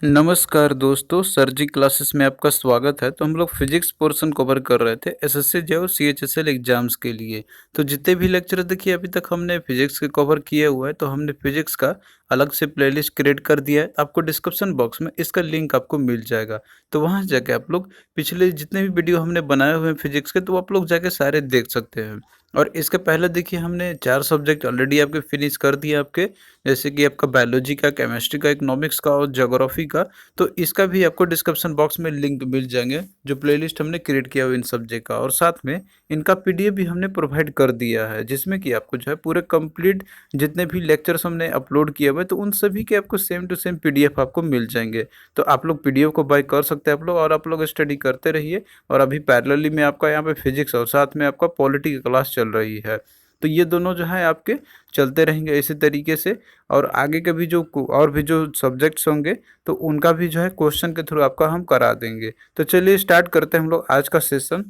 नमस्कार दोस्तों, सर जी क्लासेस में आपका स्वागत है। तो हम लोग फिजिक्स पोर्शन कवर कर रहे थे एसएससी जे और सीएचएसएल एग्जाम्स के लिए। तो जितने भी लेक्चर देखिए अभी तक हमने फिजिक्स के कवर किए हुए हैं, तो हमने फिजिक्स का अलग से प्लेलिस्ट क्रिएट कर दिया है। आपको डिस्क्रिप्शन बॉक्स में इसका लिंक आपको मिल जाएगा। तो वहाँ जाके आप लोग पिछले जितने भी वीडियो हमने बनाए हुए हैं फिजिक्स के, तो आप लोग जाके सारे देख सकते हैं। और इसके पहले देखिए हमने 4 सब्जेक्ट ऑलरेडी आपके फिनिश कर दिए आपके, जैसे कि आपका बायोलॉजी का, केमिस्ट्री का, इकोनॉमिक्स का और ज्योग्राफी का। तो इसका भी आपको डिस्क्रिप्शन बॉक्स में लिंक मिल जाएंगे, जो प्लेलिस्ट हमने क्रिएट किया हुआ इन सब्जेक्ट का। और साथ में इनका पीडीएफ भी हमने प्रोवाइड कर दिया है, जिसमें कि आपको जो है पूरे कंप्लीट जितने भी लेक्चर्स हमने अपलोड किए हुए, तो उन सभी के आपको सेम टू सेम पीडीएफ आपको मिल जाएंगे। तो आप लोग पीडीएफ को बाय कर सकते हैं आप लोग, और आप लोग स्टडी करते रहिए। और अभी पैरेलली में आपका यहाँ पे फिजिक्स और साथ में आपका पॉलिटी की क्लास चल रही है। तो ये दोनों जो है आपके चलते रहेंगे इसी तरीके से। और आगे के भी जो और भी जो सब्जेक्ट्स होंगे, तो उनका भी जो है क्वेश्चन के थ्रू आपका हम करा देंगे। तो चलिए स्टार्ट करते हैं हम लोग आज का सेशन।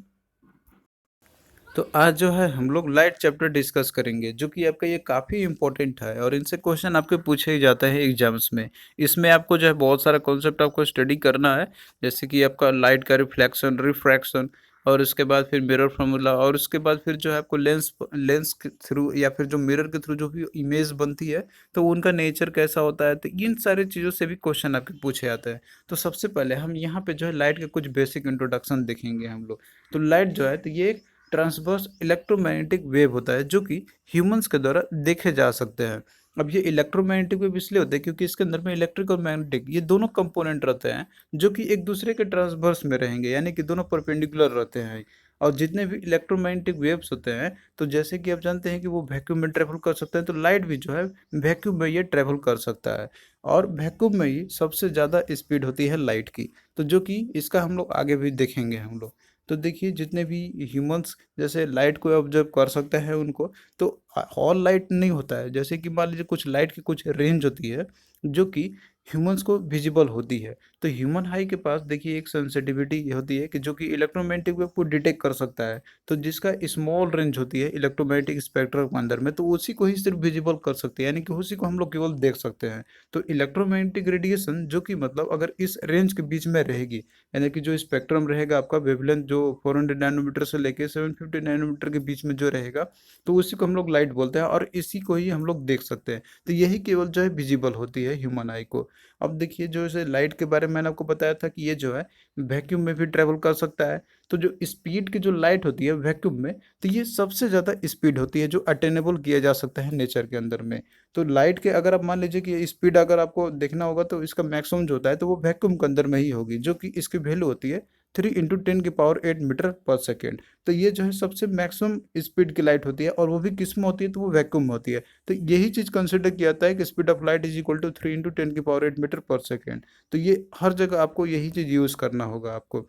तो आज जो है हम लोग लाइट चैप्टर डिस्कस करेंगे, जो कि आपका ये काफ़ी इंपॉर्टेंट है और इनसे क्वेश्चन आपके पूछे ही जाते हैं एग्जाम्स में। इसमें आपको जो है बहुत सारा कॉन्सेप्ट आपको स्टडी करना है, जैसे कि आपका लाइट का रिफ्लेक्शन, रिफ्रैक्शन, और उसके बाद फिर मिरर फार्मूला, और उसके बाद फिर जो है आपको लेंस लेंस के थ्रू या फिर जो मिरर के थ्रू जो भी इमेज बनती है, तो उनका नेचर कैसा होता है। तो इन सारी चीज़ों से भी क्वेश्चन आपके पूछे जाते हैं। तो सबसे पहले हम यहाँ पे जो है लाइट के कुछ बेसिक इंट्रोडक्शन देखेंगे हम लोग। तो लाइट जो है, तो ये ट्रांसवर्स इलेक्ट्रोमैग्नेटिक वेव होता है, जो कि ह्यूमंस के द्वारा देखे जा सकते हैं। अब ये इलेक्ट्रोमैग्नेटिक वेव इसलिए होते हैं क्योंकि इसके अंदर में इलेक्ट्रिक और मैग्नेटिक ये दोनों कंपोनेंट रहते हैं, जो कि एक दूसरे के ट्रांसवर्स में रहेंगे, यानी कि दोनों परपेंडिकुलर रहते हैं। और जितने भी इलेक्ट्रोमैग्नेटिक वेव्स होते हैं, तो जैसे कि आप जानते हैं कि वो वैक्यूम में ट्रेवल कर सकते हैं, तो लाइट भी जो है वैक्यूम में ये ट्रेवल कर सकता है। और वैक्यूम में ही सबसे ज़्यादा स्पीड होती है लाइट की। तो जो कि इसका हम लोग आगे भी देखेंगे हम लोग। तो देखिए जितने भी ह्यूमंस जैसे लाइट को ऑब्जर्व कर सकते हैं उनको, तो ऑल लाइट नहीं होता है। जैसे कि मान लीजिए कुछ लाइट की कुछ रेंज होती है, जो कि ह्यूमंस को विजिबल होती है। तो ह्यूमन आई के पास देखिए एक सेंसिटिविटी होती है कि जो कि इलेक्ट्रोमैग्नेटिक वेव को डिटेक्ट कर सकता है। तो जिसका स्मॉल रेंज होती है इलेक्ट्रोमैग्नेटिक स्पेक्ट्रम के अंदर में, तो उसी को ही सिर्फ विजिबल कर सकते हैं, यानी कि उसी को हम लोग केवल देख सकते हैं। तो इलेक्ट्रोमैग्नेटिक रेडिएशन जो कि मतलब अगर इस रेंज के बीच में रहेगी, यानी कि जो स्पेक्ट्रम रहेगा आपका वेवलेंथ जो 400 नैनोमीटर से लेके 750 नैनोमीटर के बीच में जो रहेगा, तो उसी को हम लोग लाइट बोलते हैं, और इसी को ही हम लोग देख सकते हैं। तो यही केवल जो है विजिबल होती है ह्यूमन आई को। अब देखिए जो इसे लाइट के बारे में मैंने आपको बताया था कि ये जो है वैक्यूम में भी ट्रेवल कर सकता है। तो जो स्पीड की जो लाइट होती है वैक्यूम में, तो ये सबसे ज़्यादा स्पीड होती है जो अटेनेबल किया जा सकता है नेचर के अंदर में। तो लाइट के अगर आप मान लीजिए कि स्पीड अगर आपको देखना होगा, तो इसका मैक्सिमम जो होता है तो वो वैक्यूम के अंदर में ही होगी, जो कि इसकी वैल्यू होती है 3 × 10⁸ मीटर पर सेकेंड। तो ये जो है सबसे मैक्सिमम स्पीड की लाइट होती है, और वो भी किस में होती है, तो वो वैक्यूम में होती है। तो यही चीज़ कंसिडर किया जाता है कि speed of light is equal to 3 × 10⁸ metre per second. तो ये हर जगह आपको यही चीज़ यूज़ करना होगा आपको।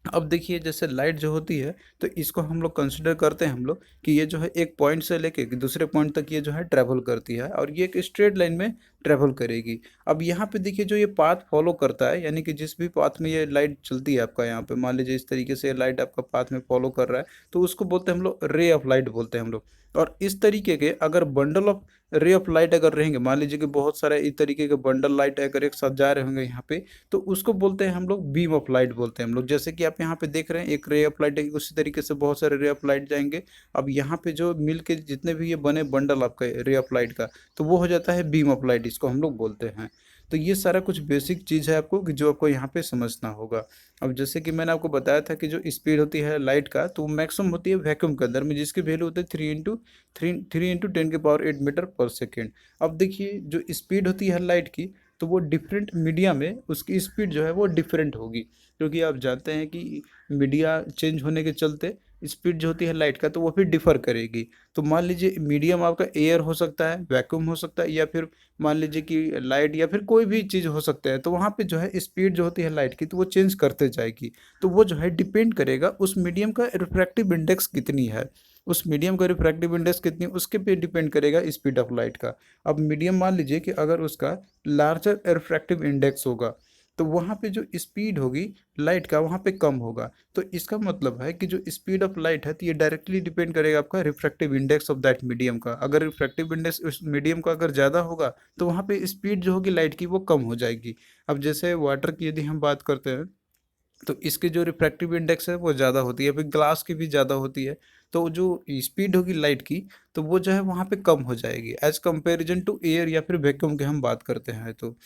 अब देखिए जैसे लाइट जो होती है, तो इसको हम लोग कंसिडर करते हैं हम लोग कि ये जो है एक पॉइंट से लेके दूसरे पॉइंट तक ये जो है ट्रैवल करती है, और ये एक स्ट्रेट लाइन में ट्रैवल करेगी। अब यहाँ पे देखिए जो ये पाथ फॉलो करता है, यानी कि जिस भी पाथ में ये लाइट चलती है आपका, यहाँ पे मान लीजिए इस तरीके से लाइट आपका पाथ में फॉलो कर रहा है, तो उसको बोलते हैं हम लोग रे ऑफ लाइट बोलते हैं हम लोग। और इस तरीके के अगर bundle of ray of light अगर रहेंगे, मान लीजिए कि बहुत सारे इस तरीके के बंडल लाइट अगर एक साथ जा रहे होंगे यहाँ पे, तो उसको बोलते हैं हम लोग बीम ऑफ लाइट बोलते हैं हम लोग। जैसे कि आप यहाँ पे देख रहे हैं एक रे ऑफ लाइट है, उसी तरीके से बहुत सारे रे ऑफ लाइट जाएंगे। अब यहाँ पे जो मिल के जितने भी ये बने बंडल आपका रे ऑफ लाइट का, तो वो हो जाता है बीम ऑफ लाइट, इसको हम लोग बोलते हैं। तो ये सारा कुछ बेसिक चीज़ है आपको कि जो आपको यहाँ पे समझना होगा। अब जैसे कि मैंने आपको बताया था कि जो स्पीड होती है लाइट का, तो वो मैक्सिमम होती है वैक्यूम के अंदर में, जिसकी वैल्यू होती है 3 × 10⁸ अब देखिए जो स्पीड होती है लाइट की, तो वो डिफरेंट मीडिया में उसकी स्पीड जो है वो डिफरेंट होगी, क्योंकि आप जानते हैं कि मीडिया चेंज होने के चलते स्पीड जो होती है लाइट का, तो वो फिर डिफर करेगी। तो मान लीजिए मीडियम आपका एयर हो सकता है, वैक्यूम हो सकता है, या फिर मान लीजिए कि लाइट, या फिर कोई भी चीज़ हो सकता है। तो वहाँ पे जो है स्पीड जो होती है लाइट की, तो वो चेंज करते जाएगी। तो वो जो है डिपेंड करेगा उस मीडियम का रिफ्रैक्टिव इंडेक्स कितनी है, उस मीडियम का रिफ्रैक्टिव इंडेक्स कितनी, उसके पे डिपेंड करेगा स्पीड ऑफ लाइट का। अब मीडियम मान लीजिए कि अगर उसका लार्जर रिफ्रैक्टिव इंडेक्स होगा, तो वहाँ पे जो स्पीड होगी लाइट का वहाँ पे कम होगा। तो इसका मतलब है कि जो स्पीड ऑफ लाइट है तो ये डायरेक्टली डिपेंड करेगा आपका refractive index of that medium का। अगर रिफ्रैक्टिव इंडेक्स उस मीडियम का अगर ज़्यादा होगा तो वहाँ पे स्पीड जो होगी लाइट की वो कम हो जाएगी। अब जैसे वाटर की यदि हम बात करते हैं तो इसकी जो रिफ्रैक्टिव इंडेक्स है वो ज़्यादा होती है, फिर ग्लास की भी ज़्यादा होती है। तो जो स्पीड होगी लाइट की तो वो जो है वहाँ पे कम हो जाएगी एज कंपेरिजन टू एयर या फिर वैक्यूम की हम बात करते हैं। तो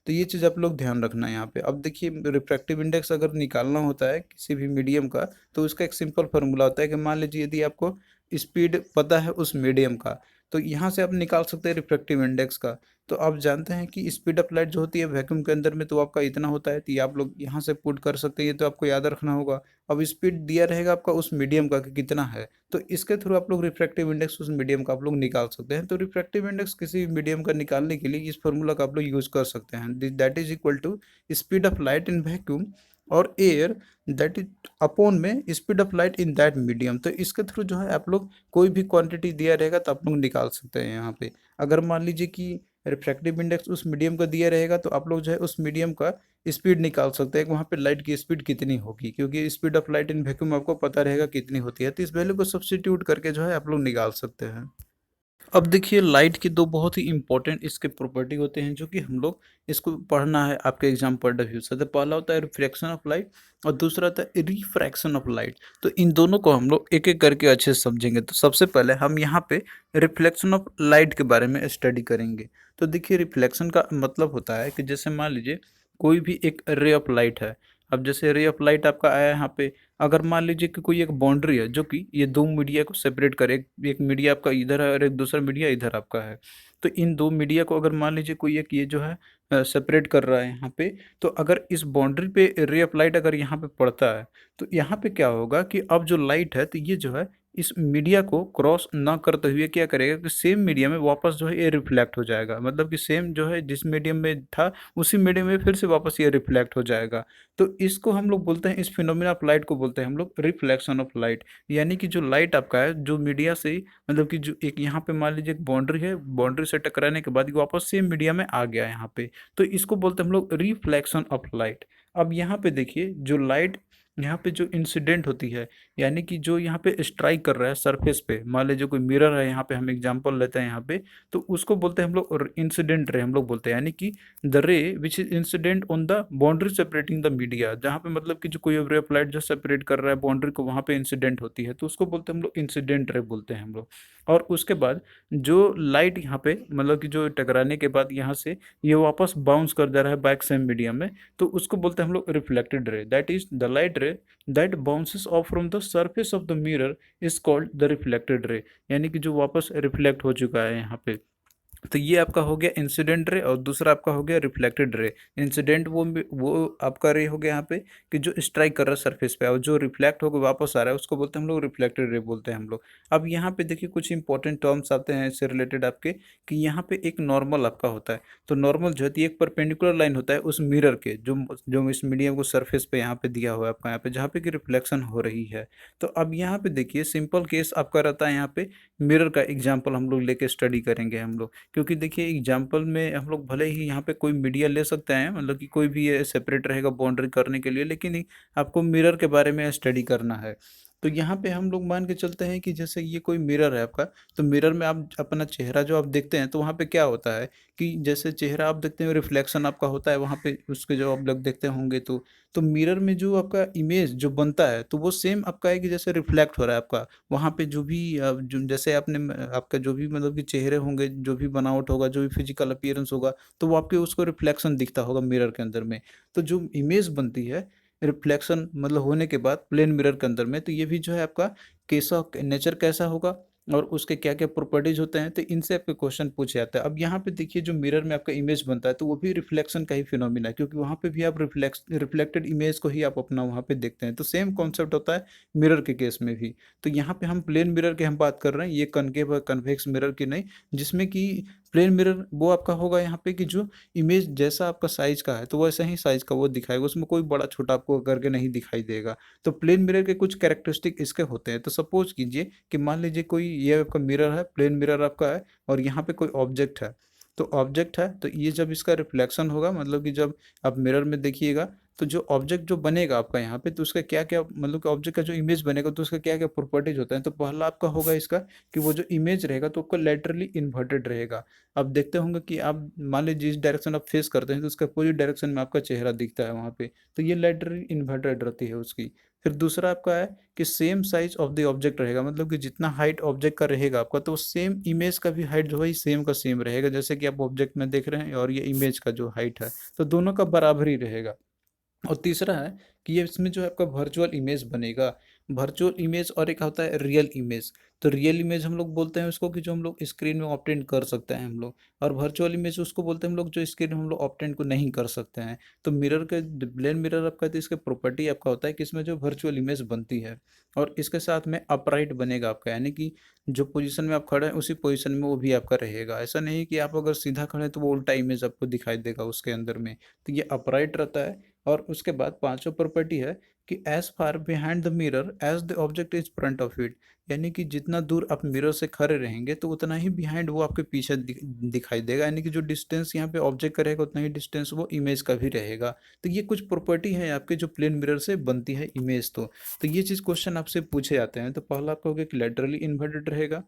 ये चीज़ आप लोग ध्यान रखना है यहाँ पे। अब देखिए रिफ्रैक्टिव इंडेक्स अगर निकालना होता है किसी भी मीडियम का तो उसका एक सिंपल फार्मूला होता है कि मान लीजिए यदि आपको स्पीड पता है उस मीडियम का तो यहाँ से आप निकाल सकते हैं रिफ्रैक्टिव इंडेक्स का। तो आप जानते हैं कि स्पीड ऑफ लाइट जो होती है वैक्यूम के अंदर में तो आपका इतना होता है, तो ये आप लोग यहाँ से पुट कर सकते हैं, ये तो आपको याद रखना होगा। अब स्पीड दिया रहेगा आपका उस मीडियम का कि कितना है, तो इसके थ्रू आप लोग रिफ्रैक्टिव इंडेक्स उस मीडियम का आप लोग निकाल सकते हैं। तो रिफ्रैक्टिव इंडेक्स किसी मीडियम का निकालने के लिए इस फॉर्मूला का आप लोग यूज कर सकते हैं, that is equal to speed of light in vacuum और एयर दैट इज अपॉन में speed of light in that medium. तो इसके थ्रू जो है आप लोग कोई भी क्वांटिटी दिया रहेगा तो आप लोग निकाल सकते हैं यहाँ पे। अगर मान लीजिए कि रिफ्रैक्टिव इंडेक्स उस मीडियम का दिया रहेगा तो आप लोग जो है उस मीडियम का स्पीड निकाल सकते हैं कि वहाँ पे लाइट की स्पीड कितनी होगी, क्योंकि speed of light in vacuum आपको पता रहेगा कितनी होती है। तो इस वैल्यू को सब्स्टिट्यूट करके जो है आप लोग निकाल सकते हैं। अब देखिए लाइट की दो बहुत ही इंपॉर्टेंट इसके प्रॉपर्टी होते हैं जो कि हम लोग इसको पढ़ना है आपके एग्जाम पॉइंट ऑफ व्यू से। तो पहला होता है रिफ्रैक्शन ऑफ लाइट और दूसरा होता है रिफ्रैक्शन ऑफ लाइट। तो इन दोनों को हम लोग एक एक करके अच्छे से समझेंगे। तो सबसे पहले हम यहाँ पे रिफ्लेक्शन ऑफ लाइट के बारे में स्टडी करेंगे। तो देखिए रिफ्लेक्शन का मतलब होता है कि जैसे मान लीजिए कोई भी एक रे ऑफ लाइट है। अब जैसे रे ऑफ लाइट आपका आया यहाँ पे, अगर मान लीजिए कि कोई एक बाउंड्री है जो कि ये दो मीडिया को सेपरेट करे, एक मीडिया आपका इधर है और एक दूसरा मीडिया इधर आपका है। तो इन दो मीडिया को अगर मान लीजिए कोई एक ये जो है सेपरेट कर रहा है यहाँ पे, तो अगर इस बाउंड्री पे रे ऑफ लाइट अगर यहाँ पे पड़ता है तो यहाँ पे क्या होगा कि अब जो लाइट है तो ये जो है इस मीडिया को क्रॉस ना करते हुए क्या करेगा कि सेम मीडिया में वापस जो है ये रिफ्लेक्ट हो जाएगा। मतलब कि सेम जो है जिस मीडियम में था उसी मीडियम में फिर से वापस ये रिफ्लेक्ट हो जाएगा। तो इसको हम लोग बोलते हैं, इस फिनोमिना ऑफ लाइट को बोलते हैं हम लोग रिफ्लेक्शन ऑफ लाइट। यानी कि जो लाइट आपका है जो मीडिया से मतलब कि जो एक यहाँ पे मान लीजिए एक बाउंड्री है, बाउंड्री से टकराने के बाद ये वापस सेम मीडिया में आ गया यहाँ पे, तो इसको बोलते हैं हम लोग रिफ्लेक्शन ऑफ लाइट। अब यहाँ पे देखिए जो लाइट यहाँ पे जो इंसिडेंट होती है, यानी कि जो यहाँ पे स्ट्राइक कर रहा है सरफेस पे, मान लीजिए कोई मिरर है यहाँ पे, हम एग्जांपल लेते हैं यहाँ पे, तो उसको बोलते हैं हम लोग इंसिडेंट रे हम लोग बोलते हैं। यानी कि द रे which is incident on the boundary separating the media, जहाँ पे मतलब कि जो कोई रे ऑफ लाइट जो सेपरेट कर रहा है बाउंड्री को वहाँ पे इंसिडेंट होती है, तो उसको बोलते हैं हम लोग इंसिडेंट रे बोलते हैं हम लोग। और उसके बाद जो लाइट यहाँ पे मतलब कि जो टकराने के बाद यहाँ से ये वापस बाउंस कर जा रहा है बैक सेम मीडियम में, तो उसको बोलते हैं हम लोग reflected ray. That is the light रे that bounces of from the surface of the mirror is called the reflected ray. यानी कि जो वापस रिफ्लेक्ट हो चुका है यहाँ पे। तो ये आपका हो गया इंसिडेंट रे और दूसरा आपका हो गया रिफ्लेक्टेड रे। इंसिडेंट वो आपका रे हो गया यहाँ पे कि जो स्ट्राइक कर रहा है सरफेस पे, और जो रिफ्लेक्ट होकर वापस आ रहा है उसको बोलते हैं हम लोग रिफ्लेक्टेड रे बोलते हैं हम लोग। अब यहाँ पे देखिए कुछ इंपॉर्टेंट टर्म्स आते हैं इससे रिलेटेड आपके, कि यहाँ पे एक नॉर्मल आपका होता है। तो नॉर्मल जो है एक परपेंडिकुलर लाइन होता है उस मिरर के जो जो इस मीडियम को सरफेस पे यहाँ पे दिया हुआ है आपका, यहाँ पे जहाँ पे कि रिफ्लेक्शन हो रही है। तो अब यहाँ पे देखिए सिंपल केस आपका रहता है यहाँ पे मिरर का एग्जाम्पल हम लोग लेके स्टडी करेंगे हम लोग। क्योंकि देखिए एग्जाम्पल में हम लोग भले ही यहाँ पे कोई मीडिया ले सकते हैं, मतलब कि कोई भी ये सेपरेट रहेगा बाउंड्री करने के लिए, लेकिन आपको मिरर के बारे में स्टडी करना है। तो यहाँ पे हम लोग मान के चलते हैं कि जैसे ये कोई मिरर है आपका, तो मिरर में आप अपना चेहरा जो आप देखते हैं तो वहाँ पे क्या होता है कि जैसे चेहरा आप देखते हैं रिफ्लेक्शन आपका होता है वहाँ पे उसके जो आप लोग देखते होंगे। तो मिरर में जो आपका इमेज जो बनता है तो वो सेम आपका है कि जैसे रिफ्लेक्ट हो रहा है आपका वहाँ पे जो भी जो जैसे आपने आपका जो भी मतलब कि चेहरे होंगे, जो भी बनावट होगा, जो भी फिजिकल अपीयरेंस होगा, तो वो आपके उसको रिफ्लेक्शन दिखता होगा मिरर के अंदर में। तो जो इमेज बनती है रिफ्लेक्शन मतलब होने के बाद प्लेन मिरर के अंदर में, तो ये भी जो है आपका कैसा नेचर कैसा होगा और उसके क्या क्या प्रॉपर्टीज होते हैं, तो इनसे आपके क्वेश्चन पूछे जाता है। अब यहाँ पे देखिए जो मिरर में आपका इमेज बनता है तो वो भी रिफ्लेक्शन का ही फिनोमिना है, क्योंकि वहाँ पे भी आप रिफ्लेक्टेड इमेज को ही आप अपना वहाँ पे देखते हैं। तो सेम कॉन्सेप्ट होता है मिरर के केस में भी। तो यहाँ पे हम प्लेन मिरर की हम बात कर रहे हैं, ये कनकेव और कन्वेक्स मिरर की नहीं, जिसमें कि प्लेन मिरर वो आपका होगा यहाँ पे कि जो इमेज जैसा आपका साइज का है तो वैसा ही साइज का वो दिखाएगा, उसमें कोई बड़ा छोटा आपको करके नहीं दिखाई देगा। तो प्लेन मिरर के कुछ कैरेक्टरिस्टिक इसके होते हैं। तो सपोज कीजिए कि मान लीजिए कोई ये आपका मिरर है, प्लेन मिरर आपका है, और यहाँ पे कोई ऑब्जेक्ट है। तो ऑब्जेक्ट है तो ये जब इसका रिफ्लेक्शन होगा, मतलब कि जब आप मिरर में देखिएगा तो जो ऑब्जेक्ट जो बनेगा आपका यहाँ पे, तो उसका क्या क्या, मतलब कि ऑब्जेक्ट का जो इमेज बनेगा तो उसका क्या क्या प्रॉपर्टीज होता है। तो पहला आपका होगा इसका कि वो जो इमेज रहेगा तो आपका लेटरली इन्वर्टेड रहेगा। आप देखते होंगे कि आप मान लीजिए जिस डायरेक्शन आप फेस करते हैं तो उसका अपोजिट डायरेक्शन में आपका चेहरा दिखता है वहाँ पे, तो ये लेटरली इन्वर्टेड रहती है उसकी। फिर दूसरा आपका है कि same size of the object रहेगा, मतलब कि जितना हाइट ऑब्जेक्ट का रहेगा आपका, तो सेम इमेज का भी हाइट जो है सेम का सेम रहेगा। जैसे कि आप ऑब्जेक्ट में देख रहे हैं और ये इमेज का जो हाइट है, तो दोनों का बराबर ही रहेगा। और तीसरा है कि ये इसमें जो है आपका वर्चुअल इमेज बनेगा। वर्चुअल इमेज और एक होता है रियल इमेज। तो रियल इमेज हम लोग बोलते हैं उसको कि जो हम लोग स्क्रीन में ऑब्टेन कर सकते हैं हम लोग, और वर्चुअल इमेज उसको बोलते हैं हम लोग जो स्क्रीन में हम लोग ऑब्टेन को नहीं कर सकते हैं। तो मिरर के प्लेन मिरर आपका, तो इसका प्रॉपर्टी आपका होता है कि इसमें जो वर्चुअल इमेज बनती है और इसके साथ में अपराइट बनेगा आपका, यानी कि जो पोजीशन में आप खड़े हैं उसी पोजीशन में वो भी आपका रहेगा। ऐसा नहीं कि आप अगर सीधा खड़े हैं तो वो उल्टा इमेज आपको दिखाई देगा उसके अंदर में। तो ये अपराइट रहता है। और उसके बाद पांचवा प्रॉपर्टी है कि as far behind the mirror as the object is front of it, यानी कि जितना दूर आप मिरर से खड़े रहेंगे तो उतना ही बिहाइंड वो आपके पीछे दिखाई देगा, यानी कि जो डिस्टेंस यहाँ पे ऑब्जेक्ट का रहेगा उतना ही डिस्टेंस वो इमेज का भी रहेगा। तो ये कुछ प्रॉपर्टी है आपके जो प्लेन मिरर से बनती है इमेज। तो ये चीज़ क्वेश्चन आपसे पूछे जाते हैं। तो पहला आपका हो गया कि लेटरली इन्वर्टेड रहेगा,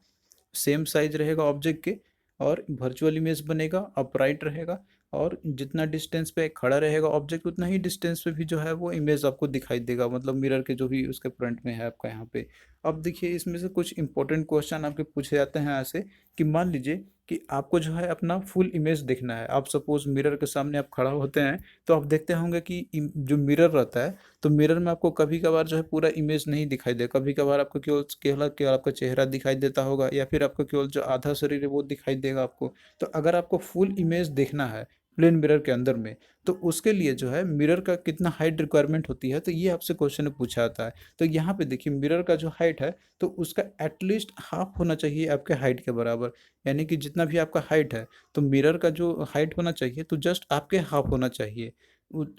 सेम साइज रहेगा ऑब्जेक्ट के, और वर्चुअल इमेज बनेगा, अपराइट रहेगा, और जितना डिस्टेंस पे खड़ा रहेगा ऑब्जेक्ट उतना ही डिस्टेंस पे भी जो है वो इमेज आपको दिखाई देगा, मतलब मिरर के जो भी उसके फ्रंट में है आपका यहाँ पे। अब देखिए इसमें से कुछ इंपॉर्टेंट क्वेश्चन आपके पूछे जाते हैं ऐसे कि मान लीजिए कि आपको जो है अपना फुल इमेज देखना है। आप सपोज मिरर के सामने आप खड़ा होते हैं तो आप देखते होंगे कि जो मिरर रहता है, तो मिरर में आपको कभी कभार जो है पूरा इमेज नहीं दिखाई दे, कभी कभार आपको केवल केवल केवल आपका चेहरा दिखाई देता होगा, या फिर आपको केवल जो आधा शरीर है वो दिखाई देगा आपको। तो अगर आपको फुल इमेज देखना है प्लेन मिरर के अंदर में, तो उसके लिए जो है मिरर का कितना हाइट रिक्वायरमेंट होती है, तो ये आपसे क्वेश्चन में पूछा जाता है। तो यहाँ पे देखिए मिरर का जो हाइट है तो उसका एटलीस्ट हाफ होना चाहिए आपके हाइट के बराबर, यानी कि जितना भी आपका हाइट है तो मिरर का जो हाइट होना चाहिए तो जस्ट आपके हाफ होना चाहिए।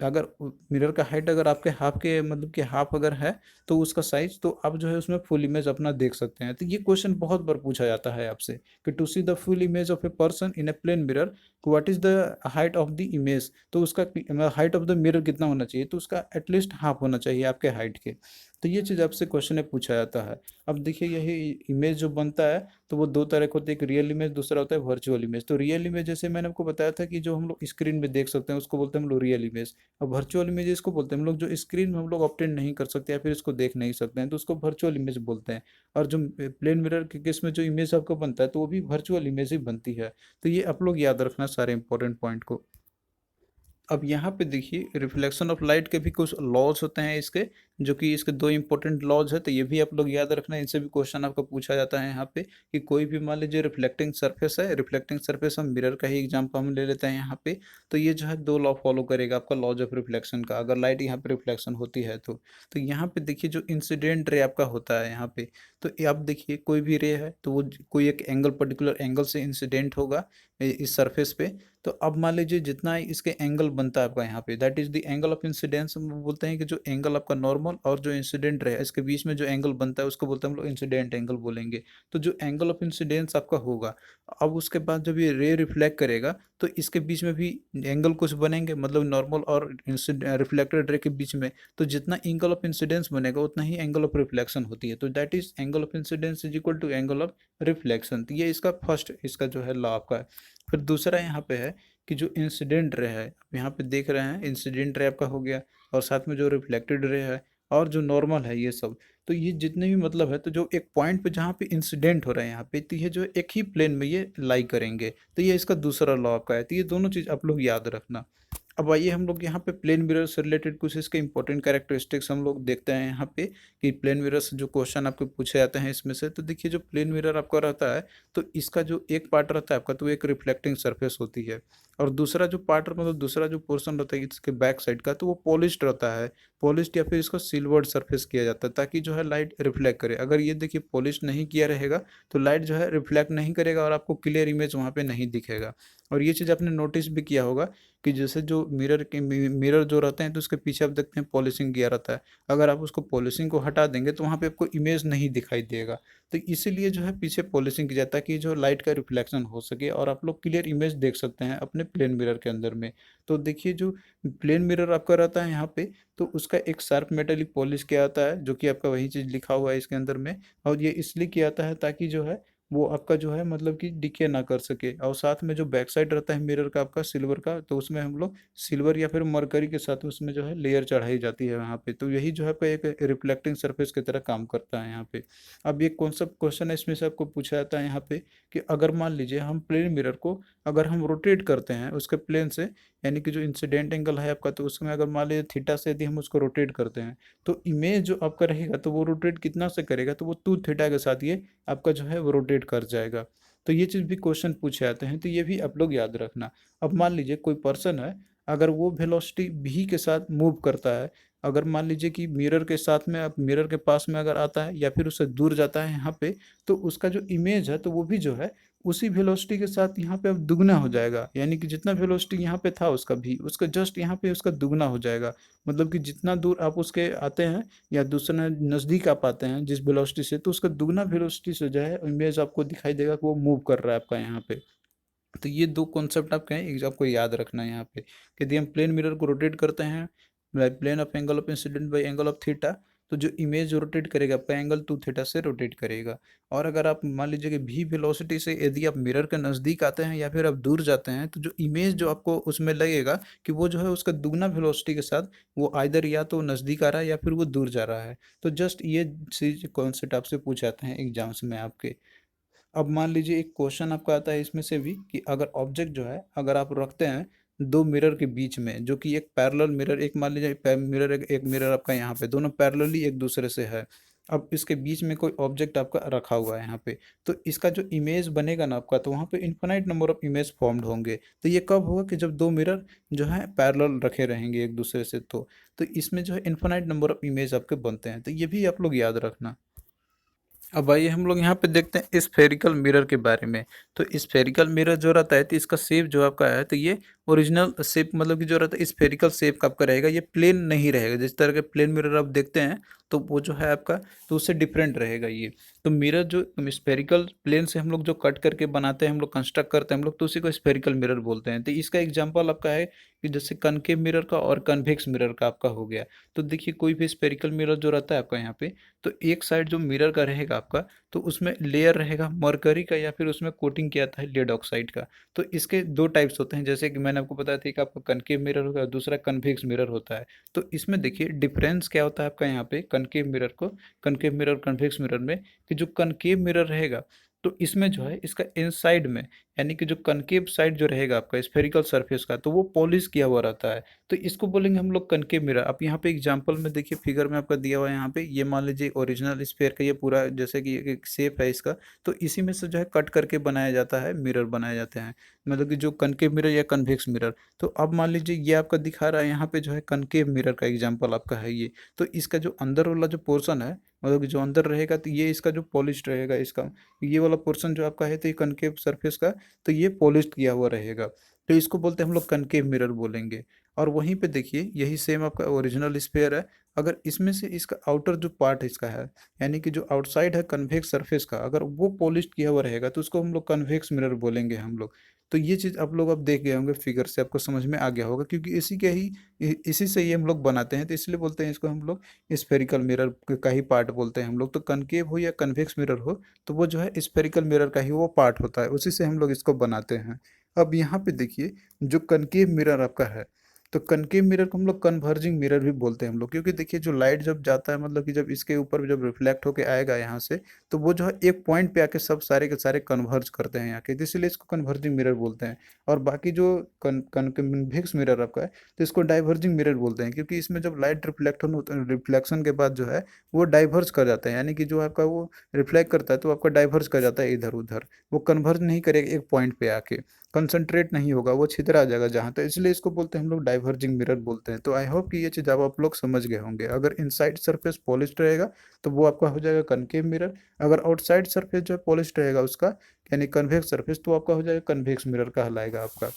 अगर मिरर का हाइट अगर आपके हाफ के, मतलब कि हाफ अगर है, तो उसका साइज तो आप जो है उसमें फुल इमेज अपना देख सकते हैं। तो ये क्वेश्चन बहुत बार पूछा जाता है आपसे कि to see the full image of a person in a plane mirror what is the height of the image, तो उसका हाइट ऑफ द मिरर कितना होना चाहिए, तो उसका एटलीस्ट हाफ होना चाहिए आपके हाइट के। तो ये चीज़ आपसे क्वेश्चन में पूछा जाता है। अब देखिए यही इमेज जो बनता है तो वो दो तरह के होते हैं, एक रियल इमेज, दूसरा होता है वर्चुअल इमेज। तो रियल इमेज जैसे मैंने आपको बताया था कि जो हम लोग स्क्रीन में देख सकते हैं उसको बोलते हैं हम लोग रियल इमेज। और वर्चुअल इमेज इसको बोलते हैं हम लोग जो स्क्रीन में हम लोग ऑब्टेन नहीं कर सकते या फिर इसको देख नहीं सकते हैं, तो उसको वर्चुअल इमेज बोलते हैं। और जो प्लेन मिरर के केस में जो इमेज आपको बनता है तो वो भी वर्चुअल इमेज ही बनती है। तो ये आप लोग याद रखना सारे इंपॉर्टेंट पॉइंट को। अब यहाँ पे देखिए रिफ्लेक्शन ऑफ लाइट के भी कुछ लॉज होते हैं इसके, जो कि इसके दो इंपॉर्टेंट लॉज है, तो ये भी आप लोग याद रखना। इनसे भी क्वेश्चन आपका पूछा जाता है यहाँ पे कि कोई भी मान लीजिए रिफ्लेक्टिंग सरफेस है, रिफ्लेक्टिंग सरफेस हम मिरर का ही एग्जांपल हम ले लेते हैं यहाँ पे, तो ये जो है दो लॉ फॉलो करेगा आपका, लॉज ऑफ रिफ्लेक्शन का, अगर लाइट यहाँ पे रिफ्लेक्शन होती है तो यहाँ पे देखिए जो इंसिडेंट रे आपका होता है यहाँ पे, तो ये आप देखिए कोई भी रे है तो वो कोई एक एंगल, पर्टिकुलर एंगल से इंसिडेंट होगा इस सरफेस पे। तो अब मान लीजिए जितना इसके एंगल बनता है आपका यहाँ पे, that is the angle of incidence. हम बोलते हैं कि जो एंगल आपका नॉर्मल और जो इंसिडेंट रहे इसके बीच में जो एंगल बनता है उसको बोलते हैं हम लोग इंसिडेंट एंगल बोलेंगे। तो जो एंगल ऑफ इंसिडेंस आपका होगा, अब उसके बाद जब ये रे रिफ्लेक्ट करेगा तो इसके बीच में भी एंगल कुछ बनेंगे, मतलब नॉर्मल और रिफ्लेक्टेड रे के बीच में। तो जितना एंगल ऑफ इंसिडेंस बनेगा उतना ही एंगल ऑफ रिफ्लेक्शन होती है। तो that is angle of incidence is equal to angle of reflection. तो ये इसका फर्स्ट, इसका जो है लॉ आपका है। फिर दूसरा यहाँ पे है कि जो इंसिडेंट रे है, यहाँ पे देख रहे हैं इंसिडेंट रे आपका हो गया, और साथ में जो रिफ्लेक्टेड रे है और जो नॉर्मल है ये सब, तो ये जितने भी मतलब है, तो जो एक पॉइंट पे जहाँ पे इंसिडेंट हो रहा है यहाँ पे, तो ये जो एक ही प्लेन में ये लाई करेंगे। तो ये इसका दूसरा लॉ आपका है। तो ये दोनों चीज़ आप लोग याद रखना। अब आइए हम लोग यहाँ पे प्लेन मिरर से रिलेटेड कुछ इसके इंपॉर्टेंट कैरेक्टरिस्टिक्स हम लोग देखते हैं यहाँ पे कि प्लेन मिरर से जो क्वेश्चन आपके पूछे जाते हैं इसमें से। तो देखिए जो प्लेन मिरर आपका रहता है तो इसका जो एक पार्ट रहता है आपका, तो एक रिफ्लेक्टिंग सरफेस होती है, और दूसरा जो पार्ट मतलब दूसरा जो पोर्शन रहता है इसके बैक साइड का, तो वो पॉलिश्ड रहता है। पॉलिश्ड या फिर इसको सिल्वर्ड सरफेस किया जाता है ताकि जो है लाइट रिफ्लेक्ट करे। अगर ये देखिए पॉलिश नहीं किया रहेगा तो लाइट जो है रिफ्लेक्ट नहीं करेगा और आपको क्लियर इमेज वहाँ पे नहीं दिखेगा। और ये चीज़ आपने नोटिस भी किया होगा कि जैसे जो मिरर जो रहते हैं तो उसके पीछे आप देखते हैं पॉलिशिंग किया रहता है। अगर आप उसको पॉलिशिंग को हटा देंगे तो वहाँ पे आपको इमेज नहीं दिखाई देगा। तो इसीलिए जो है पीछे पॉलिशिंग की जाता है कि जो लाइट का रिफ्लेक्शन हो सके और आप लोग क्लियर इमेज देख सकते हैं अपने प्लेन मिरर के अंदर में। तो देखिए जो प्लेन मिरर आपका रहता है यहाँ पे, तो उसका एक शार्प मेटेलिक पॉलिश किया आता है जो कि आपका वही चीज़ लिखा हुआ है इसके अंदर में। और ये इसलिए किया आता है ताकि जो है वो आपका जो है मतलब कि डिके ना कर सके। और साथ में जो बैक साइड रहता है मिरर का आपका सिल्वर का, तो उसमें हम लोग सिल्वर या फिर मरकरी के साथ उसमें जो है लेयर चढ़ाई जाती है वहाँ पे। तो यही जो है आपका एक रिफ्लेक्टिंग सरफेस की तरह काम करता है यहाँ पे। अब ये कौन सा क्वेश्चन है इसमें से आपको पूछा जाता है यहाँ पे कि अगर मान लीजिए हम प्लेन मिरर को अगर हम रोटेट करते हैं उसके प्लेन से, यानी कि जो इंसिडेंट एंगल है आपका, तो उसमें अगर मान लीजिए थीटा से यदि हम उसको रोटेट करते हैं तो इमेज जो आपका रहेगा तो वो रोटेट कितना से करेगा, तो वो 2 थीटा के साथ ये आपका जो है वो रोटेट कर जाएगा। तो ये चीज़ भी क्वेश्चन पूछे जाते हैं, तो ये भी आप लोग याद रखना। अब मान लीजिए कोई पर्सन है, अगर वो वेलोसिटी v के साथ मूव करता है, अगर मान लीजिए कि मिरर के साथ में अब मिरर के पास में अगर आता है या फिर उससे दूर जाता है यहाँ पे, तो उसका जो इमेज है तो वो भी जो है उसी वेलोसिटी के साथ यहाँ पे अब दुगना हो जाएगा। यानी कि जितना वेलोसिटी यहाँ पे था उसका भी उसका जस्ट यहाँ पे उसका दुगना हो जाएगा। मतलब कि जितना दूर आप उसके आते हैं या दूसरे नज़दीक आप आते हैं जिस वेलोसिटी से, तो उसका दुगना वेलोसिटी से जो है इमेज आपको दिखाई देगा कि वो मूव कर रहा है आपका यहाँ पे। तो ये दो कॉन्सेप्ट आपके हैं, एक आपको याद रखना है यहाँ पे कि यदि हम प्लेन मिरर को रोटेट करते हैं by plane of angle of incident by angle of theta, तो जो इमेज जो रोटेट करेगा आपका एंगल 2 थीटा से रोटेट करेगा। और अगर आप मान लीजिए कि भी वेलोसिटी से यदि आप मिरर के नज़दीक आते हैं या फिर आप दूर जाते हैं, तो जो इमेज जो आपको उसमें लगेगा कि वो जो है उसका दुगना वेलोसिटी के साथ वो आइदर या तो नज़दीक आ रहा है या फिर वो दूर जा रहा है। तो जस्ट ये चीज कॉन्सेप्ट आपसे पूछ जाते हैं एग्जाम्स में आपके। अब मान लीजिए एक क्वेश्चन आपका आता है इसमें से भी कि अगर ऑब्जेक्ट जो है अगर आप रखते हैं दो मिरर के बीच में, जो कि एक पैरेलल मिरर, एक मान लीजिए मिरर एक मिरर आपका यहाँ पे दोनों पैरेलली एक दूसरे से है। अब इसके बीच में कोई ऑब्जेक्ट आपका रखा हुआ है यहाँ पे, तो इसका जो इमेज बनेगा ना आपका, तो वहाँ पे infinite number of image formed होंगे। तो ये कब होगा कि जब दो मिरर जो है पैरेलल रखे रहेंगे एक दूसरे से, तो इसमें जो है इन्फिनाइट नंबर ऑफ इमेज आपके बनते हैं। तो ये भी आप लोग याद रखना। अब आइए हम लोग यहाँ पे देखते हैं स्फेरिकल मिरर के बारे में। तो स्फेरिकल मिरर जो रहता है तो इसका शेप जो आपका है तो ये ओरिजिनल शेप मतलब कि जो रहता है स्फेरिकल शेप का आपका रहेगा, ये प्लेन नहीं रहेगा। जिस तरह के प्लेन मिरर आप देखते हैं तो वो जो है आपका तो उससे डिफरेंट रहेगा ये। तो मिरर जो स्फेरिकल प्लेन से हम लोग जो कट करके बनाते हैं हम लोग कंस्ट्रक्ट करते हैं हम लोग, तो उसी को स्फेरिकल मिरर बोलते हैं। तो इसका एग्जाम्पल आपका है कि जैसे कनकेव मिरर का और कन्वेक्स मिरर का आपका हो गया। तो देखिए कोई भी स्फेरिकल मिरर जो रहता है आपका यहाँ पे, तो एक साइड जो मिरर का रहेगा आपका तो उसमें लेयर रहेगा मरकरी का या फिर उसमें कोटिंग किया था लेड ऑक्साइड का। तो इसके दो टाइप्स होते हैं, जैसे कि मैंने आपको बताया था कि आपका कनकेव मिरर होगा, दूसरा कन्वेक्स मिरर होता है। तो इसमें देखिए डिफरेंस क्या होता है आपका यहाँ पे कनकेव मिरर को कनकेव मिरर कन्वेक्स मिरर में, कि जो कनकेव मिरर रहेगा तो इसमें जो है इसका इनसाइड में, यानी कि जो कनकेव साइड जो रहेगा आपका स्फेरिकल सरफेस का, तो वो पॉलिश किया हुआ रहता है। तो इसको बोलेंगे हम लोग कनकेव मिरर। आप यहाँ पे एग्जांपल में देखिए फिगर में आपका दिया हुआ है यहाँ पे, ये मान लीजिए ओरिजिनल स्फेयर का ये पूरा जैसे कि एक शेप है इसका, तो इसी में से जो है कट करके बनाया जाता है, मिरर बनाए जाते हैं, मतलब कि जो कनकेव मिरर या कन्वेक्स मिरर। तो अब मान लीजिए ये आपका दिखा रहा है यहाँ पे जो है कनकेव मिरर का एग्जाम्पल आपका है ये। तो इसका जो अंदर वाला जो पोर्सन है, मतलब कि जो अंदर रहेगा तो ये इसका जो पॉलिश रहेगा इसका, ये वाला पोर्शन जो आपका है तो ये कनकेव सरफेस का, तो ये पॉलिश किया हुआ रहेगा। तो इसको बोलते हैं हम लोग कनकेव मिरर बोलेंगे। और वहीं पे देखिए यही सेम आपका ओरिजिनल स्फेयर है, अगर इसमें से इसका आउटर जो पार्ट इसका है, यानी कि जो आउटसाइड है कन्वेक्स सरफेस का, अगर वो पॉलिश किया हुआ रहेगा तो उसको हम लोग कन्वेक्स मिरर बोलेंगे हम लोग। तो ये चीज़ आप लोग अब देख गए होंगे फिगर से, आपको समझ में आ गया होगा, क्योंकि इसी के ही इसी से ही हम लोग बनाते हैं, तो इसलिए बोलते हैं इसको हम लोग स्फेरिकल मिरर का ही पार्ट बोलते हैं हम लोग। तो कनकेव हो या कन्वेक्स मिरर हो, तो वो जो है स्फेरिकल मिरर का ही वो पार्ट होता है, उसी से हम लोग इसको बनाते हैं। अब यहाँ पे देखिए जो कनकेव मिरर आपका है, तो कनकेव मिरर को हम लोग कन्वर्जिंग मिरर भी बोलते हैं हम लोग, क्योंकि देखिए जो लाइट जब जाता है मतलब कि जब इसके ऊपर जब रिफ्लेक्ट होके आएगा यहाँ से, तो वो जो है एक पॉइंट पे आके सब सारे के सारे कन्वर्ज करते हैं यहाँ के, तो इसलिए इसको कन्वर्जिंग मिरर बोलते हैं। और बाकी जो कन्वेक्स मिरर आपका है तो इसको डाइवर्जिंग मिरर बोलते हैं, क्योंकि इसमें जब लाइट रिफ्लेक्शन के बाद जो है वो डाइवर्ज कर जाता है, यानी कि जो आपका वो रिफ्लेक्ट करता है तो आपका डाइवर्ज कर जाता है इधर उधर, वो कन्वर्ज नहीं करेगा एक पॉइंट पे आके। कंसंट्रेट नहीं होगा, वो छितरा जाएगा जहाँ तक, इसलिए इसको बोलते हैं हम लोग डाइवर्जिंग मिरर बोलते हैं। तो आई होप कि ये चीज़ आप लोग समझ गए होंगे। अगर इनसाइड सरफेस पॉलिश्ड रहेगा तो वो आपका हो जाएगा कनकेव मिरर, अगर आउटसाइड सरफेस जो है पॉलिश्ड रहेगा उसका यानी कन्वेक्स सरफेस, तो आपका हो जाएगा कन्वेक्स मिरर कहलाएगा आपका।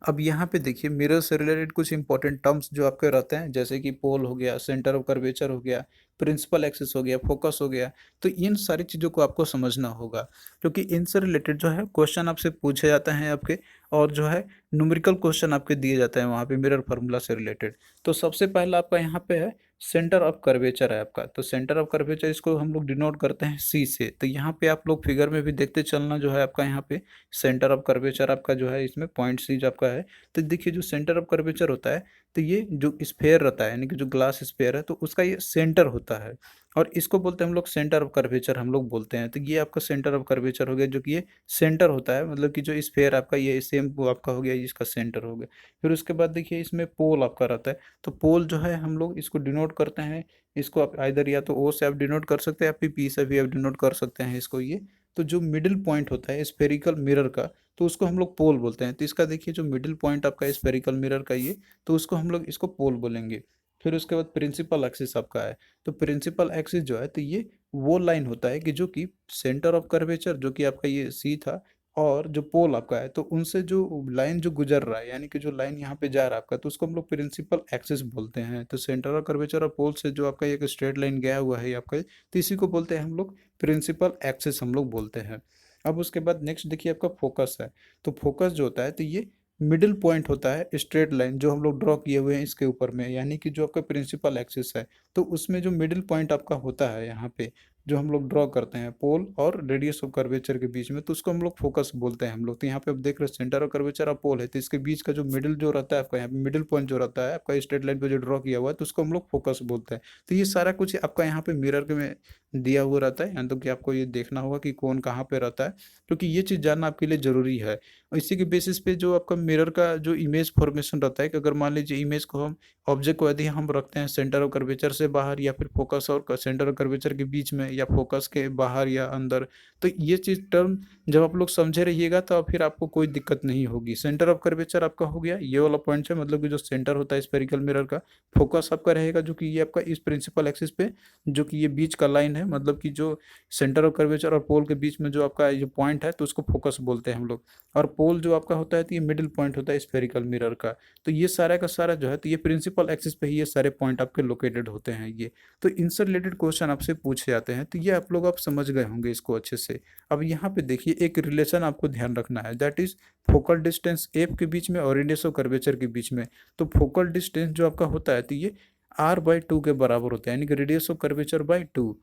अब यहाँ पे देखिए मिरर से रिलेटेड कुछ इंपॉर्टेंट टर्म्स जो आपके रहते हैं, जैसे कि पोल हो गया, सेंटर ऑफ कर्वेचर हो गया, प्रिंसिपल एक्सिस हो गया, फोकस हो गया। तो इन सारी चीज़ों को आपको समझना होगा, क्योंकि इनसे रिलेटेड जो है क्वेश्चन आपसे पूछे जाते हैं आपके, और जो है न्यूमेरिकल क्वेश्चन आपके दिए जाते हैं वहाँ पे मिरर फार्मूला से रिलेटेड। तो सबसे पहला आपका यहाँ पे है सेंटर ऑफ कर्वेचर है आपका। तो सेंटर ऑफ कर्वेचर इसको हम लोग डिनोट करते हैं सी से। तो यहाँ पे आप लोग फिगर में भी देखते चलना जो है आपका यहाँ पे सेंटर ऑफ कर्वेचर आपका जो है इसमें पॉइंट सी जो आपका है। तो देखिए जो सेंटर ऑफ कर्वेचर होता है, तो ये जो स्फेयर रहता है यानी कि जो ग्लास स्फेयर है, तो उसका ये सेंटर होता है, और इसको बोलते हैं हम लोग सेंटर ऑफ कर्वेचर हम लोग बोलते हैं। तो ये आपका सेंटर ऑफ कर्वेचर हो गया, जो कि ये सेंटर होता है, मतलब कि जो स्फेयर आपका ये सेम वो आपका हो गया, ये इसका सेंटर हो गया। फिर उसके बाद देखिए इसमें पोल आपका रहता है। तो पोल जो है हम लोग इसको डिनोट करते हैं, इसको आप इधर या तो ओ से आप डिनोट कर सकते हैं, या फिर पी से भी आप डिनोट कर सकते हैं इसको ये। तो जो मिडिल पॉइंट होता है स्फेरिकल मिरर का, तो उसको हम लोग पोल बोलते हैं। तो इसका देखिए जो मिडिल पॉइंट आपका स्फेरिकल मिरर का ये, तो उसको हम लोग इसको पोल बोलेंगे। फिर उसके बाद प्रिंसिपल एक्सिस आपका है। तो प्रिंसिपल एक्सिस जो है, तो ये वो लाइन होता है कि जो कि सेंटर ऑफ कर्वेचर जो कि आपका ये सी था, और जो पोल आपका है, तो उनसे जो लाइन जो गुजर रहा है, यानी कि जो लाइन यहाँ पे जा रहा है आपका, तो उसको हम लोग प्रिंसिपल एक्सिस बोलते हैं। तो सेंटर ऑफ कर्वेचर और पोल से जो आपका एक स्ट्रेट लाइन गया हुआ है आपका, तो इसी को बोलते हैं हम लोग प्रिंसिपल एक्सिस हम लोग बोलते हैं। अब उसके बाद नेक्स्ट देखिए आपका फोकस है। तो फोकस जो होता है, तो ये मिडिल पॉइंट होता है स्ट्रेट लाइन जो हम लोग ड्रॉ किए हुए हैं इसके ऊपर में, यानी कि जो आपका प्रिंसिपल एक्सिस है, तो उसमें जो मिडिल पॉइंट आपका होता है यहाँ पे, जो हम लोग ड्रॉ करते हैं पोल और रेडियस ऑफ कर्वेचर के बीच में, तो उसको हम लोग फोकस बोलते हैं हम लोग। तो यहाँ पे आप देख रहे हो सेंटर ऑफ कर्वेचर और पोल है, तो इसके बीच का जो मिडिल जो रहता है आपका, यहाँ पे मिडिल पॉइंट जो रहता है आपका स्ट्रेट लाइन पे जो ड्रॉ किया हुआ है, तो उसको हम लोग फोकस बोलते हैं। तो ये सारा कुछ आपका यहाँ पे मिरर के में दिया हुआ रहता है, यानी तो कि आपको ये देखना होगा कि कौन कहाँ पे रहता है, क्योंकि ये चीज़ जानना आपके लिए ज़रूरी है। और इसी के बेसिस पे जो आपका मिरर का जो इमेज फॉर्मेशन रहता है, कि अगर मान लीजिए इमेज को हम ऑब्जेक्ट को यदि हम रखते हैं सेंटर ऑफ कर्वेचर से बाहर, या फिर फोकस और सेंटर ऑफ कर्वेचर के बीच में, या फोकस के बाहर या अंदर, तो ये चीज़ टर्म जब आप लोग समझे रहिएगा, तो फिर आपको कोई दिक्कत नहीं होगी। सेंटर ऑफ कर्वेचर आपका हो गया ये वाला पॉइंट है, मतलब कि जो सेंटर होता है स्फेरिकल मिरर का। फोकस आपका रहेगा जो कि ये आपका इस प्रिंसिपल एक्सिस पे, जो कि ये बीच का लाइन है, मतलब कि जो सेंटर ऑफ कर्वेचर और पोल के बीच में जो आपका ये पॉइंट है, तो उसको फोकस बोलते हैं हम लोग। और पोल जो आपका होता है, तो ये मिडिल पॉइंट होता है स्फेरिकल मिरर का। तो ये सारा का सारा जो है, तो ये प्रिंसिपल एक्सिस पे ही ये सारे पॉइंट आपके लोकेटेड होते हैं ये। तो इनसे रिलेटेड क्वेश्चन आपसे पूछे जाते हैं, तो ये आप लोग आप समझ गए होंगे इसको अच्छे से। अब यहाँ पे देखिए एक रिलेशन आपको ध्यान रखना है, that is focal distance F के बीच में और रेडियस ऑफ कर्वेचर के बीच में। तो फोकल डिस्टेंस जो आपका होता है, तो ये r/2 के बराबर होता है, यानी कि रेडियस ऑफ कर्वेचर बाई 2।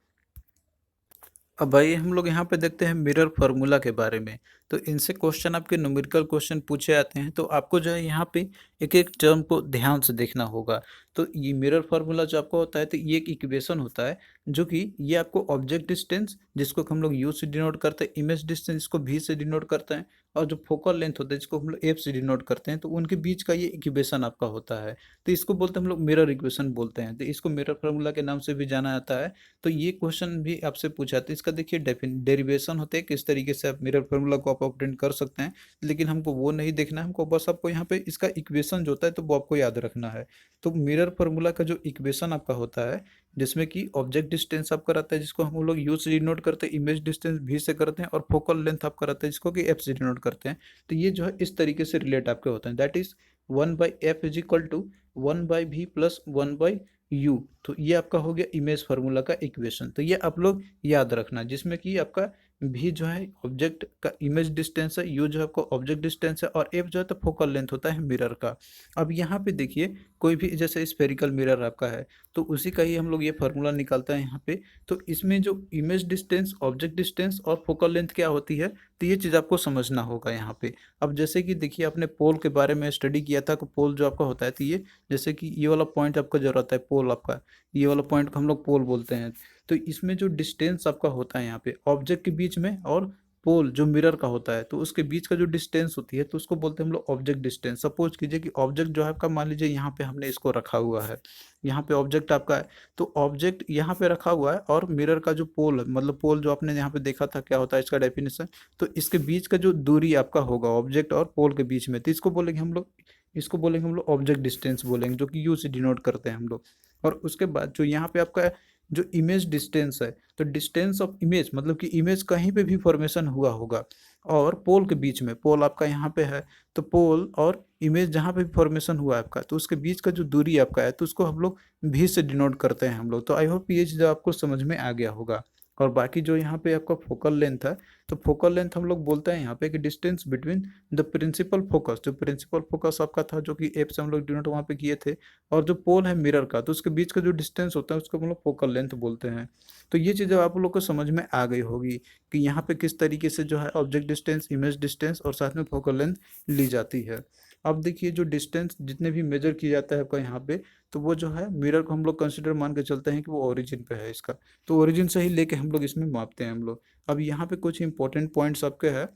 अब भाई हम लोग यहाँ पे देखते हैं मिरर फार्मूला के बारे में। तो इनसे क्वेश्चन आपके न्यूमेरिकल क्वेश्चन पूछे जाते हैं, तो आपको जो है यहाँ पे एक एक टर्म को ध्यान से देखना होगा। तो ये मिरर फार्मूला जो आपका होता है, तो ये एक इक्वेशन होता है, जो कि ये आपको ऑब्जेक्ट डिस्टेंस जिसको हम लोग यू से डिनोट करते हैं, इमेज डिस्टेंस जिसको भी से डिनोट करते हैं, और जो फोकल लेंथ होता है जिसको हम लोग एफ से डिनोट करते हैं, तो उनके बीच का ये इक्वेशन आपका होता है। तो इसको बोलते हैं हम लोग मिरर इक्वेशन बोलते हैं। तो इसको मिरर फार्मूला के नाम से भी जाना जाता है। तो ये क्वेश्चन भी आपसे पूछा था, इसका देखिए डेरिवेशन होते हैं, किस तरीके से आप मिरर फार्मूला को आप ऑब्टेन कर सकते हैं, लेकिन हमको वो नहीं देखना है, हमको बस आपको यहाँ पे इसका इक्वेशन जो होता है, तो वो आपको याद रखना है। तो मिरर फार्मूला का जो इक्वेशन आपका होता है, जिसमें कि ऑब्जेक्ट डिस्टेंस आपका रहता है जिसको हम लोग यू से डिनोट करते हैं, इमेज डिस्टेंस भी से करते हैं, और फोकल लेंथ आपका रहता है जिसको कि एफ से डिनोट करते हैं। तो ये जो है इस तरीके से रिलेट आपके होते हैं, that is 1/f is equal to 1/v plus 1/u। तो ये आपका हो गया इमेज फार्मूला का इक्वेशन। तो ये आप लोग याद रखना, जिसमें कि आपका भी जो है ऑब्जेक्ट का इमेज डिस्टेंस है, यू जो है आपका ऑब्जेक्ट डिस्टेंस है, और एफ जो है तो फोकल लेंथ होता है मिरर का। अब यहाँ पे देखिए कोई भी जैसे स्फेरिकल मिरर आपका है, तो उसी का ही हम लोग ये फार्मूला निकालते हैं यहाँ पे। तो इसमें जो इमेज डिस्टेंस, ऑब्जेक्ट डिस्टेंस और फोकल लेंथ क्या होती है, तो ये चीज़ आपको समझना होगा यहाँ पे। अब जैसे कि देखिए आपने पोल के बारे में स्टडी किया था, कि पोल जो आपका होता है, तो ये जैसे कि ये वाला पॉइंट आपका जो रहता है पोल आपका, ये वाला पॉइंट को हम लोग पोल बोलते हैं। तो इसमें जो डिस्टेंस आपका होता है यहाँ पे ऑब्जेक्ट के बीच में और पोल जो मिरर का होता है तो उसके बीच का जो डिस्टेंस होती है तो उसको बोलते हैं हम लोग ऑब्जेक्ट डिस्टेंस। सपोज कीजिए कि ऑब्जेक्ट जो है आपका, मान लीजिए यहाँ पे हमने इसको रखा हुआ है, यहाँ पे ऑब्जेक्ट आपका है, तो ऑब्जेक्ट यहाँ पे रखा हुआ है और मिरर का जो पोल है, मतलब पोल जो आपने यहाँ पे देखा था क्या होता है इसका डेफिनेशन, तो इसके बीच का जो दूरी आपका होगा ऑब्जेक्ट और पोल के बीच में, तो इसको बोलेंगे हम लोग, इसको बोलेंगे हम लोग ऑब्जेक्ट डिस्टेंस बोलेंगे, जो कि यू से डिनोट करते हैं हम लोग। और उसके बाद जो यहाँ पे आपका जो इमेज डिस्टेंस है, तो डिस्टेंस ऑफ इमेज मतलब कि इमेज कहीं पे भी फॉर्मेशन हुआ होगा और पोल के बीच में, पोल आपका यहाँ पे है, तो पोल और इमेज जहाँ पे भी फॉर्मेशन हुआ है आपका, तो उसके बीच का जो दूरी आपका है तो उसको हम लोग भी से डिनोट करते हैं हम लोग। तो आई होप ये चीज़ आपको समझ में आ गया होगा। और बाकी जो यहाँ पे आपका फोकल लेंथ है, तो फोकल लेंथ हम लोग बोलते हैं यहाँ पे कि distance between the principal focus, जो प्रिंसिपल फोकस आपका था जो कि एप से हम लोग डिनोट वहाँ पे किए थे, और जो पोल है मिरर का, तो उसके बीच का जो डिस्टेंस होता है उसको हम लोग फोकल लेंथ बोलते हैं। तो ये चीज़ें आप लोग को समझ में आ गई होगी कि यहाँ पे किस तरीके से जो है ऑब्जेक्ट डिस्टेंस, इमेज डिस्टेंस और साथ में फोकल लेंथ ली जाती है। अब देखिए जो डिस्टेंस जितने भी मेजर किया जाता है आपका यहाँ पे, तो वो जो है मिरर को हम लोग कंसिडर मान के चलते हैं कि वो ओरिजिन पे है इसका, तो ओरिजिन से ही लेके हम लोग इसमें मापते हैं हम लोग। अब यहाँ पे कुछ इंपॉर्टेंट पॉइंट्स आपके हैं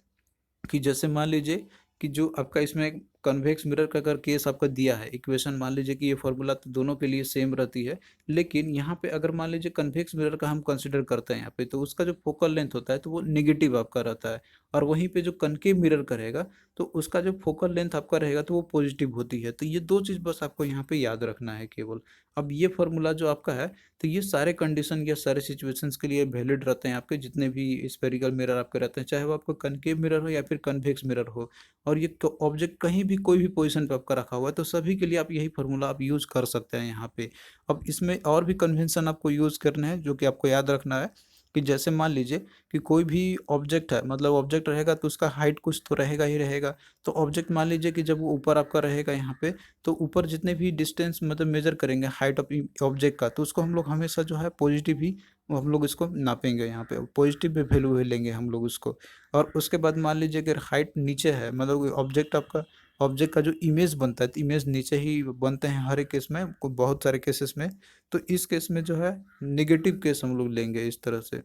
कि जैसे मान लीजिए कि जो आपका इसमें कन्वेक्स मिरर का अगर केस आपका दिया है इक्वेशन, मान लीजिए कि ये फॉर्मूला तो दोनों के लिए सेम रहती है, लेकिन यहाँ पे अगर मान लीजिए कन्वेक्स मिरर का हम कंसिडर करते हैं यहाँ पे, तो उसका जो फोकल लेंथ होता है तो वो निगेटिव आपका रहता है, और वहीं पे जो कनकेव मिरर का रहेगा तो उसका जो फोकल लेंथ आपका रहेगा तो वो पॉजिटिव होती है। तो ये दो चीज़ बस आपको यहाँ पे याद रखना है केवल। अब ये फॉर्मूला जो आपका है, तो ये सारे कंडीशन या सारे सिचुएशंस के लिए वैलिड रहते हैं आपके, जितने भी स्फेरिकल मिरर आपके रहते हैं, चाहे वो आपका कनकेव मिरर हो या फिर कन्वेक्स मिरर हो, और ये ऑब्जेक्ट कहीं भी कोई भी पोजीशन पे आपका रखा हुआ है, तो सभी के लिए आप यही फार्मूला आप यूज़ कर सकते हैं यहाँ पे। अब इसमें और भी कन्वेंशन आपको यूज़ करने हैं जो कि आपको याद रखना है कि जैसे मान लीजिए कि कोई भी ऑब्जेक्ट है, मतलब ऑब्जेक्ट रहेगा तो उसका हाइट कुछ तो रहेगा ही रहेगा। तो ऑब्जेक्ट मान लीजिए कि जब वो ऊपर आपका रहेगा यहाँ पे, तो ऊपर जितने भी डिस्टेंस मतलब मेजर करेंगे हाइट ऑफ ऑब्जेक्ट का, तो उसको हम लोग हमेशा जो है पॉजिटिव ही हम लोग इसको नापेंगे, यहाँ पे पॉजिटिव पे वैल्यू ही लेंगे हम लोग उसको। और उसके बाद मान लीजिए अगर हाइट नीचे है, मतलब ऑब्जेक्ट आपका, ऑब्जेक्ट का जो इमेज बनता है तो इमेज नीचे ही बनते हैं हर एक केस में, बहुत सारे केसेस में, तो इस केस में जो है निगेटिव केस हम लोग लेंगे इस तरह से।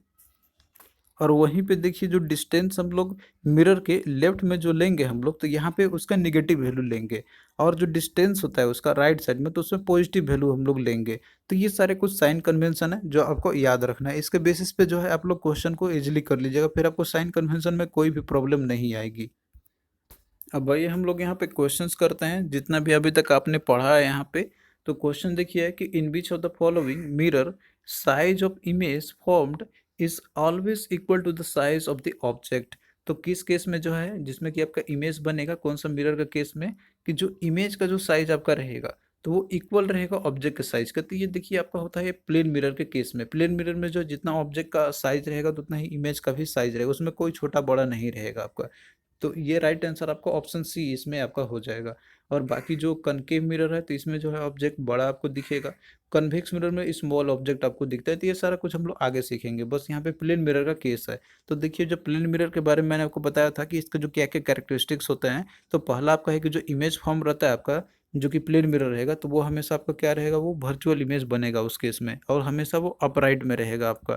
और वहीं पे देखिए जो डिस्टेंस हम लोग मिरर के लेफ्ट में जो लेंगे हम लोग, तो यहाँ पे उसका निगेटिव वैल्यू लेंगे, और जो डिस्टेंस होता है उसका राइट साइड में, तो उसमें पॉजिटिव वैल्यू हम लोग लेंगे। तो ये सारे कुछ साइन कन्वेंशन है जो आपको याद रखना है, इसके बेसिस पे जो है आप लोग क्वेश्चन को इजीली कर लीजिएगा, फिर आपको साइन कन्वेंशन में कोई भी प्रॉब्लम नहीं आएगी। अब भाई हम लोग यहाँ पे क्वेश्चंस करते हैं जितना भी अभी तक आपने पढ़ा है यहाँ पे। तो क्वेश्चन देखिए कि in which of the following mirror size of image formed is always equal to the size of the object. तो किस केस में जो है जिसमें कि आपका इमेज बनेगा, कौन सा मिरर का केस में, कि जो इमेज का जो साइज आपका रहेगा तो वो इक्वल रहेगा ऑब्जेक्ट के साइज का। तो ये देखिए आपका होता है प्लेन मिरर के केस में, प्लेन मिरर में जो जितना ऑब्जेक्ट का साइज रहेगा तो उतना ही इमेज का भी साइज रहेगा, उसमें कोई छोटा बड़ा नहीं रहेगा आपका। तो ये राइट आंसर आपका ऑप्शन सी इसमें आपका हो जाएगा। और बाकी जो कनकेव मिरर है तो इसमें जो है ऑब्जेक्ट बड़ा आपको दिखेगा, कन्वेक्स मिरर में स्मॉल ऑब्जेक्ट आपको दिखता है। तो ये सारा कुछ हम लोग आगे सीखेंगे, बस यहाँ पे प्लेन मिरर का केस है। तो देखिए जो प्लेन मिरर के बारे में मैंने आपको बताया था कि इसका जो क्या क्या कैरेक्टरिस्टिक्स होते हैं, तो पहला आपका है कि जो इमेज फॉर्म रहता है आपका, जो कि प्लेन मिरर रहेगा, तो वो हमेशा आपका क्या रहेगा, वो वर्चुअल इमेज बनेगा उस केस में, और हमेशा वो अपराइट में रहेगा आपका,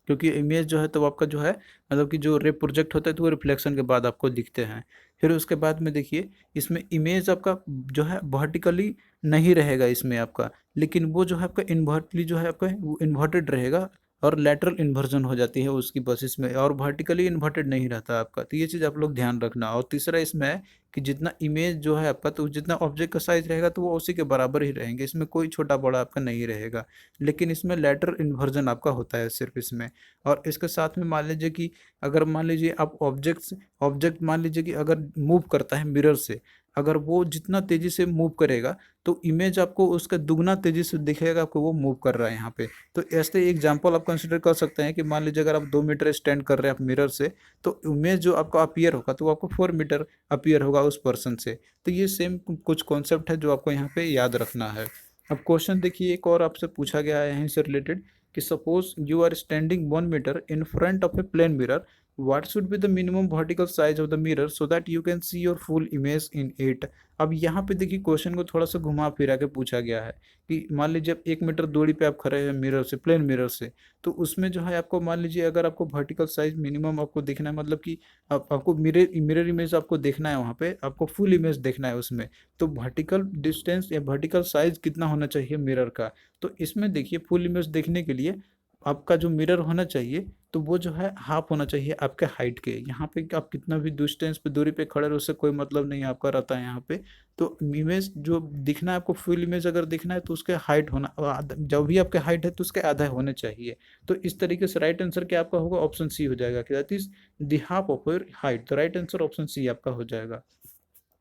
क्योंकि इमेज जो है तो आपका जो है मतलब कि जो रे प्रोजेक्ट होता है तो वो रिफ्लेक्शन के बाद आपको दिखते हैं। फिर उसके बाद में देखिए इसमें इमेज आपका जो है वर्टिकली नहीं रहेगा इसमें आपका, लेकिन वो जो है आपका इन्वर्टली जो है आपका वो इन्वर्टेड रहेगा, और लेटरल इन्वर्जन हो जाती है उसकी बस में, और वर्टिकली इन्वर्टेड नहीं रहता आपका। तो ये चीज़ आप लोग ध्यान रखना। और तीसरा इसमें है कि जितना इमेज जो है आपका, तो जितना ऑब्जेक्ट का साइज रहेगा तो वो उसी के बराबर ही रहेंगे, इसमें कोई छोटा बड़ा आपका नहीं रहेगा, लेकिन इसमें लेटरल इन्वर्जन आपका होता है सिर्फ इसमें। और इसके साथ में मान लीजिए कि अगर मान लीजिए आप ऑब्जेक्ट मान लीजिए कि अगर मूव करता है मिरर से, अगर वो जितना तेजी से मूव करेगा तो इमेज आपको उसका दुगना तेजी से दिखेगा आपको वो मूव कर रहा है यहाँ पे। तो ऐसे एग्जांपल आप कंसिडर कर सकते हैं कि मान लीजिए अगर आप 2 मीटर स्टैंड कर रहे हैं आप मिरर से, तो इमेज जो आपका अपीयर होगा तो वो आपको 4 मीटर अपीयर होगा उस पर्सन से। तो ये सेम कुछ कॉन्सेप्ट है जो आपको यहाँ पे याद रखना है। अब क्वेश्चन देखिए एक और आपसे पूछा गया है यहीं से रिलेटेड कि suppose you are standing 1 metre in front of a plane mirror what should be the minimum vertical size of the mirror so that you can see your full image in it. अब यहाँ पे देखिए question को थोड़ा सा घुमा फिरा के पूछा गया है कि मान लीजिए आप 1 मीटर दूरी पे आप खड़े हैं मिरर से, प्लेन मिरर से, तो उसमें जो है आपको मान लीजिए अगर आपको वर्टिकल साइज मिनिमम आपको देखना है, मतलब कि आपको मिरर मिरर इमेज आपको देखना है, वहाँ पे आपको फुल इमेज देखना है उसमें, तो वर्टिकल डिस्टेंस या वर्टिकल साइज कितना होना चाहिए मिरर का। तो इसमें देखिए फुल इमेज देखने के लिए आपका जो मिरर होना चाहिए तो वो जो है हाफ होना चाहिए आपके हाइट के। यहाँ पे आप कितना भी डिस्टेंस पे दूरी पे खड़े रहो, उससे कोई मतलब नहीं आपका रहता है यहाँ पे। तो इमेज जो दिखना है आपको, फुल इमेज अगर दिखना है तो उसके हाइट होना जब भी आपके हाइट है तो उसके आधा होने चाहिए। तो इस तरीके से राइट आंसर क्या आपका होगा, ऑप्शन सी हो जाएगा कि that is the half of your height. तो राइट आंसर ऑप्शन सी आपका हो जाएगा।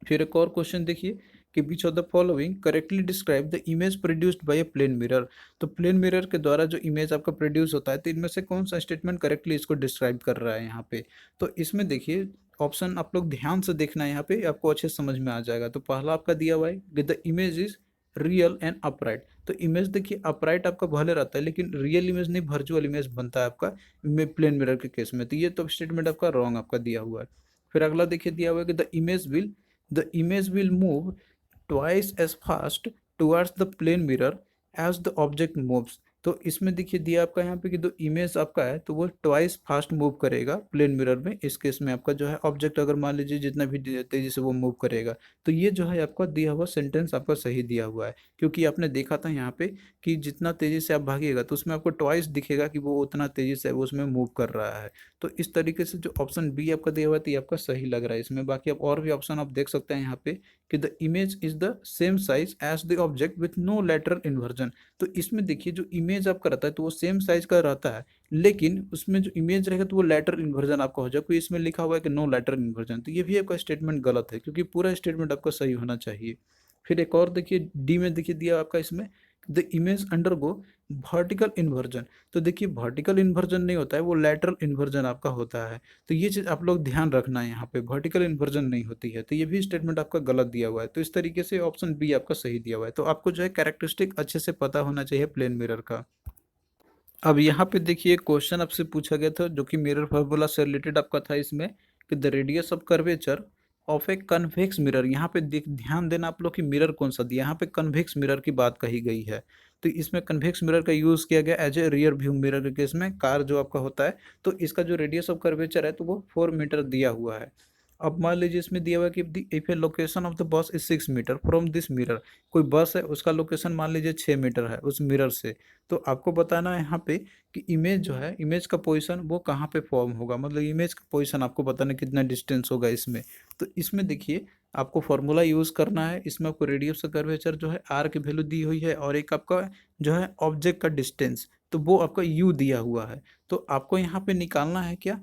फिर एक और क्वेश्चन देखिए कि which of the following correctly describe the image produced by a plane mirror. तो प्लेन मिरर के द्वारा जो इमेज आपका प्रोड्यूस होता है, तो इनमें से कौन सा स्टेटमेंट करेक्टली इसको डिस्क्राइब कर रहा है यहाँ पे। तो इसमें देखिए ऑप्शन आप लोग ध्यान से देखना है, यहाँ पे आपको अच्छे समझ में आ जाएगा। तो पहला आपका दिया हुआ है कि the image is real and upright. तो इमेज देखिए अपराइट आपका भले रहता है, लेकिन रियल इमेज नहीं, वर्चुअल इमेज बनता है आपका प्लेन मिरर के केस में। तो ये तो स्टेटमेंट आपका रॉन्ग आपका दिया हुआ है। फिर अगला देखिए दिया हुआ है कि the image will move twice as fast towards the plane mirror as the object moves। तो इसमें देखिए दिया आपका यहाँ पे कि जो इमेज आपका है तो वो ट्वाइस फास्ट मूव करेगा प्लेन मिरर में। इस केस में आपका जो है ऑब्जेक्ट अगर मान लीजिए जितना भी तेजी से वो मूव करेगा, तो ये जो है आपका दिया हुआ सेंटेंस आपका सही दिया हुआ है। क्योंकि आपने देखा था यहाँ पे कि जितना तेजी से आप भागिएगा तो उसमें आपको ट्वाइस दिखेगा कि वो उतना तेजी से वो उसमें मूव कर रहा है। तो इस तरीके से जो ऑप्शन बी आपका दिया हुआ है तो ये आपका सही लग रहा है इसमें। बाकी आप और भी ऑप्शन आप देख सकते हैं यहाँ पे कि the image is the same size as the object with no lateral inversion. तो इसमें देखिए जो इमेज आपका रहता है तो वो सेम साइज का रहता है, लेकिन उसमें जो इमेज रहेगा तो वो लैटरल इन्वर्जन आपका हो जाएगा। कोई इसमें लिखा हुआ है कि नो लैटरल इन्वर्जन, तो ये भी आपका स्टेटमेंट गलत है, क्योंकि पूरा स्टेटमेंट आपका सही होना चाहिए। फिर एक और देखिए डी में देखिए दिया आपका इसमें the image undergo vertical inversion. तो देखिए वर्टिकल इन्वर्जन नहीं होता है, वो लैटरल इन्वर्जन आपका होता है। तो ये चीज़ आप लोग ध्यान रखना है, यहाँ पे वर्टिकल इन्वर्जन नहीं होती है। तो ये भी स्टेटमेंट आपका गलत दिया हुआ है। तो इस तरीके से ऑप्शन बी आपका सही दिया हुआ है। तो आपको जो है कैरेक्टरिस्टिक अच्छे से पता होना चाहिए प्लेन मिरर का। अब यहाँ पे देखिए क्वेश्चन आपसे पूछा गया था जो कि मिरर फार्मूला से रिलेटेड आपका था इसमें कि the radius of curvature of a convex mirror. यहाँ पे ध्यान देना आप लोग कि मिरर कौन सा दिया, यहाँ पे कन्वेक्स मिरर की बात कही गई है। तो इसमें कन्वेक्स मिरर का यूज़ किया गया as a rear view mirror के केस में, कार जो आपका होता है। तो इसका जो रेडियस ऑफ कर्वेचर है तो वो 4 मीटर दिया हुआ है। अब मान लीजिए इसमें दिया हुआ है कि if a location of the bus is 6 metre from this mirror. कोई बस है उसका लोकेशन मान लीजिए 6 मीटर है उस मिरर से। तो आपको बताना है यहाँ पे कि इमेज जो है, इमेज का पोजीशन वो कहाँ पे फॉर्म होगा, मतलब इमेज का पोजीशन आपको बताना है कितना डिस्टेंस होगा इसमें। तो इसमें देखिए आपको फॉर्मूला यूज़ करना है। इसमें आपको रेडियस का कर्वेचर जो है आर की वैल्यू दी हुई है, और एक आपका जो है ऑब्जेक्ट का डिस्टेंस तो वो आपका यू दिया हुआ है। तो आपको यहाँ पे निकालना है क्या,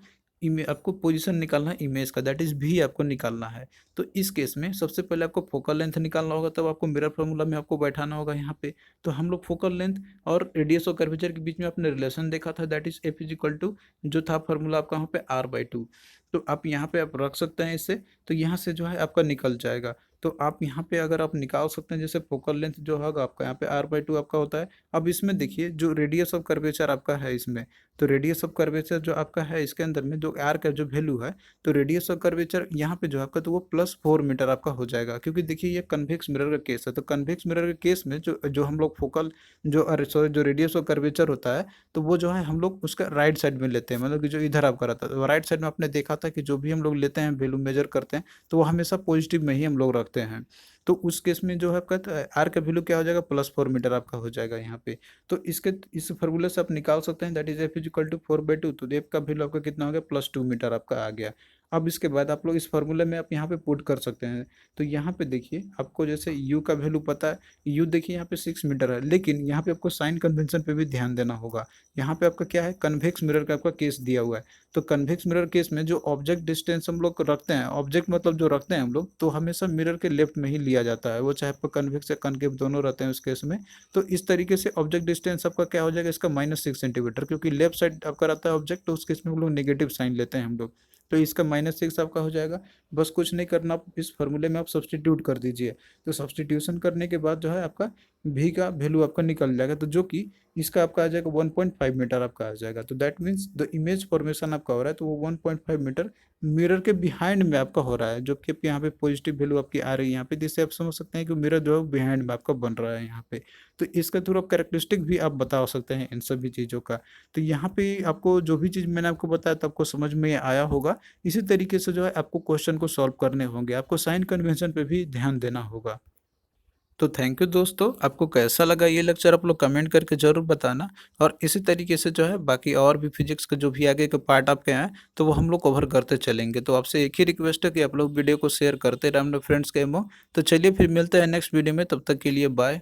आपको पोजीशन निकालना है इमेज का, दैट इज भी आपको निकालना है। तो इस केस में सबसे पहले आपको फोकल लेंथ निकालना होगा, तब आपको मिरर फार्मूला में आपको बैठाना होगा यहाँ पे। तो हम लोग फोकल लेंथ और रेडियस और कर्वेचर के बीच में आपने रिलेशन देखा था, that is F is equal to जो था फार्मूला आपका वहाँ पे r/2। तो आप यहाँ पे आप रख सकते हैं इससे, तो यहाँ से जो है आपका निकल जाएगा। तो आप यहाँ पे अगर आप निकाल सकते हैं, जैसे फोकल लेंथ जो होगा आपका यहाँ पे r/2 आपका होता है। अब इसमें देखिए जो रेडियस ऑफ कर्वेचर आपका है इसमें, तो रेडियस ऑफ कर्वेचर जो आपका है इसके अंदर में जो आर का जो वैल्यू है, तो रेडियस ऑफ कर्वेचर यहाँ पे जो आपका तो वो +4 मीटर आपका हो जाएगा। क्योंकि देखिए ये कन्वेक्स मिरर का केस है, तो कन्वेक्स मिरर के केस में जो जो हम लोग फोकल जो अरे सॉरी जो रेडियस ऑफ कर्वेचर होता है, तो वो जो है हम लोग उसका राइट साइड में लेते हैं, मतलब कि जो इधर आपका रहता है। तो राइट साइड में आपने देखा था कि जो भी हम लोग लेते हैं वैल्यू मेजर करते हैं तो वो हमेशा पॉजिटिव में ही हम लोग रखते हैं। तो उस केस में जो है आपका आर का वैल्यू क्या हो जाएगा, +4 मीटर आपका हो जाएगा यहाँ पे। तो इसके इस फॉर्मूले से आप निकाल सकते हैं, that is F is equal to 4/2। तो एफ का वैल्यू आपका कितना हो गया, +2 मीटर आपका आ गया। अब इसके बाद आप लोग इस फॉर्मूले में आप यहाँ पे पुट कर सकते हैं। तो यहाँ पे देखिए आपको जैसे यू का वैल्यू पता है, यू देखिए यहाँ पे 6 मीटर है, लेकिन यहाँ पे आपको साइन कन्वेंशन पे भी ध्यान देना होगा। यहाँ पे आपका क्या है, कन्वेक्स मिरर का आपका केस दिया हुआ है। तो कन्वेक्स मिरर केस में जो ऑब्जेक्ट डिस्टेंस हम लोग रखते हैं, ऑब्जेक्ट मतलब जो रखते हैं हम लोग, तो हमेशा मिरर के लेफ्ट में ही लिया जाता है, वो चाहे आपका कन्वेक्स या कनकेव दोनों रहते हैं उस केस में। तो इस तरीके से ऑब्जेक्ट डिस्टेंस आपका क्या हो जाएगा, इसका -6 सेंटीमीटर, क्योंकि लेफ्ट साइड आपका रहता है ऑब्जेक्ट, तो उस केस में हम लोग नेगेटिव साइन लेते हैं हम लोग। तो इसका -6 आपका हो जाएगा। बस कुछ नहीं करना, आप इस फॉर्मूले में आप सब्सटीट्यूट कर दीजिए। तो सब्सटीट्यूशन करने के बाद जो है आपका भी का वैल्यू आपका निकल जाएगा, तो जो कि इसका आपका आ जाएगा 1.5 मीटर आपका आ जाएगा। तो that means the image formation आपका हो रहा है तो वो 1.5 मीटर मिरर के बिहाइंड में आपका हो रहा है, जो कि आपके यहाँ पे पॉजिटिव वैल्यू आपकी आ रही है यहाँ पे, जिससे आप समझ सकते हैं कि मिरर जो है बिहाइंड में आपका बन रहा है यहाँ पे। तो इसका थ्रू आप कैरेक्टरिस्टिक भी आप बता सकते हैं इन सभी चीज़ों का। तो यहाँ पे आपको जो भी चीज़ मैंने आपको बताया तो आपको समझ में आया होगा। इसी तरीके से जो है आपको क्वेश्चन को सॉल्व करने होंगे, आपको साइन कन्वेंशन पे भी ध्यान देना होगा। तो थैंक यू दोस्तों, आपको कैसा लगा ये लेक्चर आप लोग कमेंट करके ज़रूर बताना। और इसी तरीके से जो है बाकी और भी फिजिक्स के जो भी आगे के पार्ट आपके हैं तो वो हम लोग कवर करते चलेंगे। तो आपसे एक ही रिक्वेस्ट है कि आप लोग वीडियो को शेयर करते रहें अपने फ्रेंड्स के एमओ। तो चलिए फिर मिलते हैं नेक्स्ट वीडियो में, तब तक के लिए बाय।